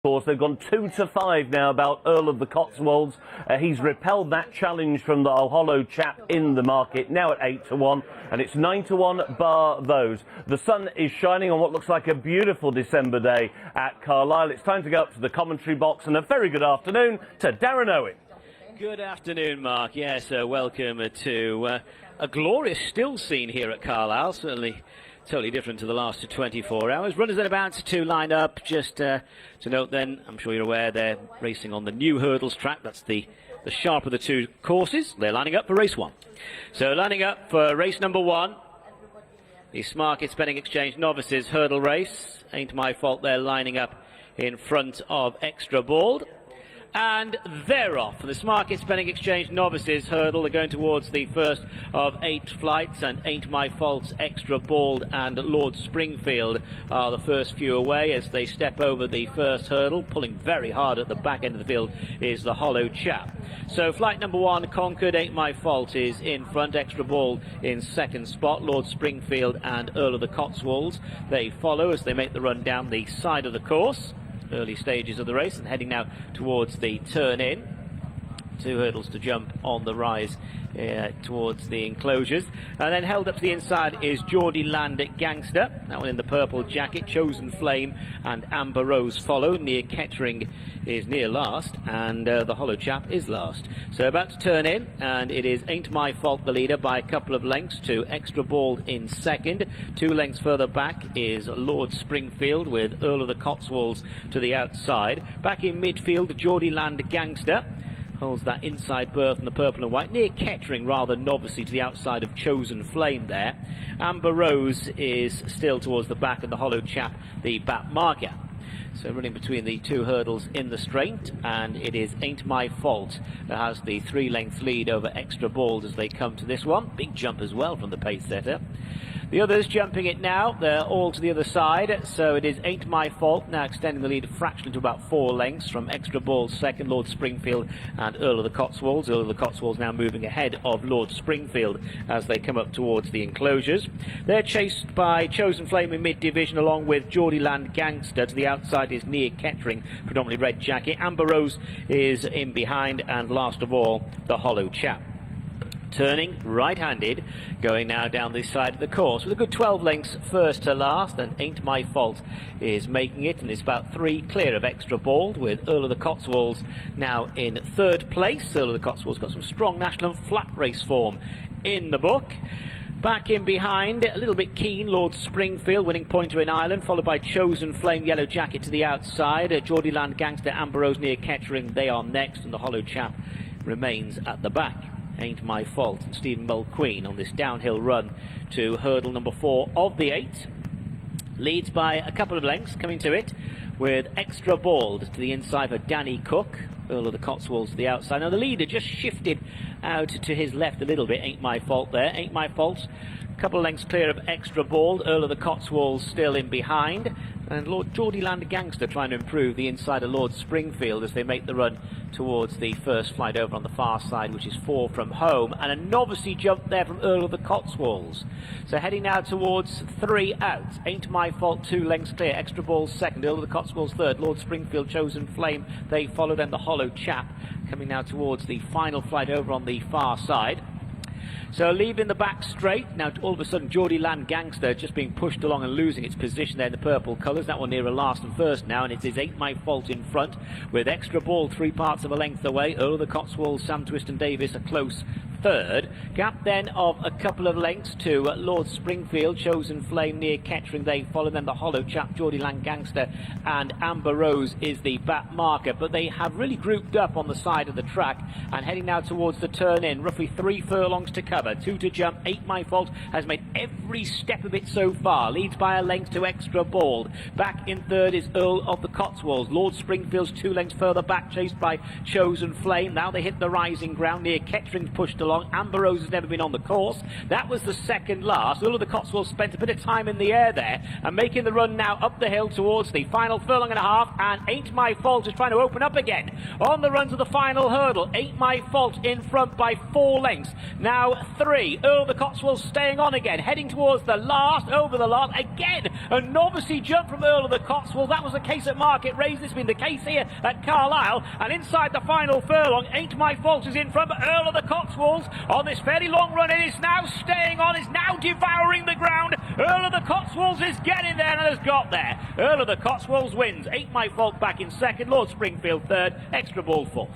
course, they've gone 2-5 now about Earl of the Cotswolds. He's repelled that challenge from the hollow chap in the market, now at 8-1, and it's 9-1 bar those. The sun is shining on what looks like a beautiful December day at Carlisle. It's time to go up to the commentary box, and a very good afternoon to Darren Owen. Good afternoon, Mark. Yes, welcome to a glorious still scene here at Carlisle. Certainly totally different to the last 24 hours. Runners and about to line up. Just to note then, I'm sure you're aware they're racing on the new hurdles track. That's the sharp of the two courses. They're lining up for race one. So lining up for race number one, the Smarket Spending Exchange Novices Hurdle Race. Ain't my fault they're lining up in front of Extra Bald. And they're off. The Smarket Spending Exchange Novices Hurdle. They're going towards the first of 8 flights, and Ain't My Fault's Extra Bald and Lord Springfield are the first few away as they step over the first hurdle. Pulling very hard at the back end of the field is the hollow chap. So flight number one conquered. Ain't My Fault is in front. Extra Bald in second spot. Lord Springfield and Earl of the Cotswolds, they follow as they make the run down the side of the course. Early stages of the race, and heading now towards the turn-in. 2 hurdles to jump on the rise towards the enclosures. And then held up to the inside is Geordie Land Gangster. That one in the purple jacket. Chosen Flame and Amber Rose follow. Near Kettering is near last, and the hollow chap is last. So about to turn in, and it is Ain't My Fault the leader by a couple of lengths to Extra Bald in second. 2 lengths further back is Lord Springfield with Earl of the Cotswolds to the outside. Back in midfield, Geordie Land Gangster holds that inside berth in the purple and white, near Kettering, rather novicey to the outside of Chosen Flame there. Amber Rose is still towards the back, and the hollow chap the back marker. So running between the 2 hurdles in the straight, and it is Ain't My Fault that has the 3-length lead over Extra Bald as they come to this one. Big jump as well from the pace setter. The others jumping it now, they're all to the other side, so it is Ain't My Fault now extending the lead fractionally to about 4 lengths from Extra Bald second, Lord Springfield and Earl of the Cotswolds. Earl of the Cotswolds now moving ahead of Lord Springfield as they come up towards the enclosures. They're chased by Chosen Flame in mid-division, along with Geordie Land Gangster. To the outside is Near Kettering, predominantly red jacket. Amber Rose is in behind, and last of all, the hollow chap. Turning right-handed, going now down this side of the course with a good 12 lengths first to last, and Ain't My Fault is making it, and it's about 3 clear of Extra Bald, with Earl of the Cotswolds now in 3rd place. Earl of the Cotswolds got some strong national and flat race form in the book. Back in behind, a little bit keen, Lord Springfield, winning pointer in Ireland, followed by Chosen Flame, yellow jacket to the outside. Geordie Land Gangster, Amber Rose near Kettering, they are next, and the hollow chap remains at the back. Ain't My Fault and Stephen Mulqueen on this downhill run to hurdle number 4 of the 8. Leads by a couple of lengths coming to it, with Extra Bald to the inside for Danny Cook. Earl of the Cotswolds to the outside. Now the leader just shifted out to his left a little bit. Ain't My Fault there. Ain't My Fault a couple of lengths clear of Extra Bald. Earl of the Cotswolds still in behind. And Lord Geordie Land Gangster trying to improve the inside of Lord Springfield as they make the run towards the first flight over on the far side, which is 4 from home. And a novicey jump there from Earl of the Cotswolds. So heading now towards 3 out. Ain't My Fault 2 lengths clear. Extra Bald second. Earl of the Cotswolds third. Lord Springfield, Chosen Flame, they follow. Then the hollow chap coming now towards the final flight over on the far side. So leaving the back straight, now all of a sudden Geordie Land Gangster just being pushed along and losing its position there in the purple colours. That one nearer last and first now, and it is Ain't My Fault in front with Extra Bald 3 parts of a length away. Earl of the Cotswolds, Sam Twiston Davis a close third. Gap then of a couple of lengths to Lord Springfield, Chosen Flame near Kettering, they follow. Then the hollow chap, Geordie Land Gangster, and Amber Rose is the back marker, but they have really grouped up on the side of the track and heading now towards the turn in. Roughly 3 furlongs to cover, 2 to jump. Ain't My Fault has made every step of it so far, leads by a length to Extra Bald. Back in third is Earl of the Cotswolds. Lord Springfield's 2 lengths further back, chased by Chosen Flame. Now they hit the rising ground. Near Kettering's pushed along. Amber Rose has never been on the course. That was the second last. Earl of the Cotswolds spent a bit of time in the air there and making the run now up the hill towards the final furlong and a half, and Ain't My Fault is trying to open up again on the run to the final hurdle. Ain't My Fault in front by 4 lengths. Now 3. Earl of the Cotswolds staying on again, heading towards the last, over the last. Again, a novice jump from Earl of the Cotswolds. That was the case at Market Race. This has been the case here at Carlisle. And inside the final furlong, Ain't My Fault is in front, but Earl of the Cotswolds on this fairly long run, it is now staying on, is now devouring the ground. Earl of the Cotswolds is getting there and has got there. Earl of the Cotswolds wins. Ain't My Fault back in second, Lord Springfield third, Extra Ball fourth.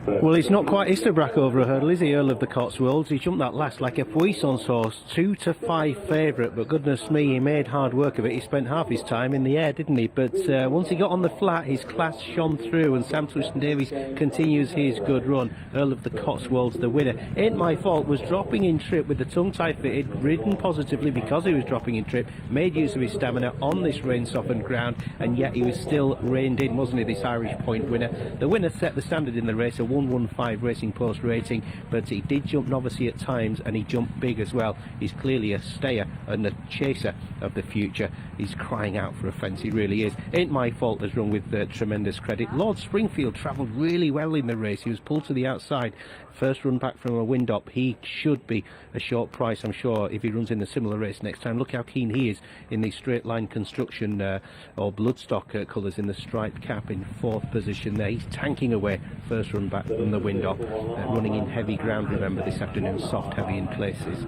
Well, it's not quite Istabrack over a hurdle, is he, Earl of the Cotswolds? He jumped that last like a Puissance horse, 2 to 5 favourite, but goodness me, he made hard work of it. He spent half his time in the air, didn't he? But once he got on the flat, his class shone through, and Sam Twiston-Davies continues his good run. Earl of the Cotswolds, the winner. Ain't My Fault was dropping in trip with the tongue tie fitted, ridden positively because he was dropping in trip, made use of his stamina on this rain-softened ground, and yet he was still reined in, wasn't he, this Irish point winner? The winner set the standard in the race, a 115 Racing Post rating, but he did jump novice at times, and he jumped big as well. He's clearly a stayer and a chaser of the future. He's crying out for a fence, he really is. Ain't My Fault has run with tremendous credit. Lord Springfield travelled really well in the race. He was pulled to the outside. First run back from a wind up. He should be a short price, I'm sure, if he runs in a similar race next time. Look how keen he is in the straight line construction or bloodstock colours in the striped cap in 4th position there. He's tanking away. First run back from the wind up, running in heavy ground, remember, this afternoon, soft, heavy in places.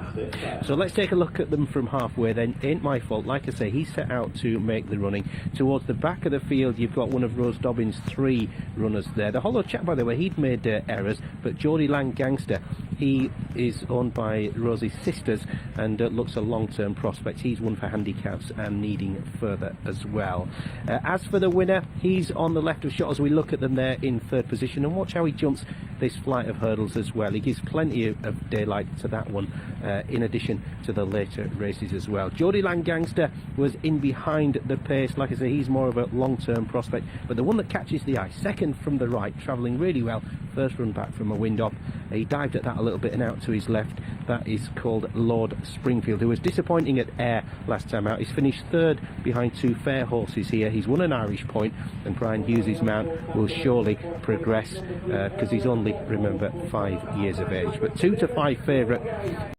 So let's take a look at them from halfway then. Ain't My Fault, like I say, he set out to make the running. Towards the back of the field, you've got one of Rose Dobbins' 3 runners there. The hollow chap, by the way, he'd made errors, but Geordie Lang Gangster, he is owned by Rosie's sisters and looks a long-term prospect. He's one for handicaps and needing further as well. As for the winner, he's on the left of shot as we look at them there in 3rd position, and watch how he jumps this flight of hurdles as well. He gives plenty of daylight to that one, in addition to the later races as well. Geordie Lang Gangster was in behind the pace. Like I say, he's more of a long-term prospect, but the one that catches the eye, second from the right, travelling really well. First run back from a wind up. He dived at that a little bit and out to his left. That is called Lord Springfield, who was disappointing at Ayr last time out. He's finished 3rd behind 2 fair horses here. He's won an Irish point, and Brian Hughes' mount will surely progress because he's only, remember, 5 years of age. But 2 to 5 favourite.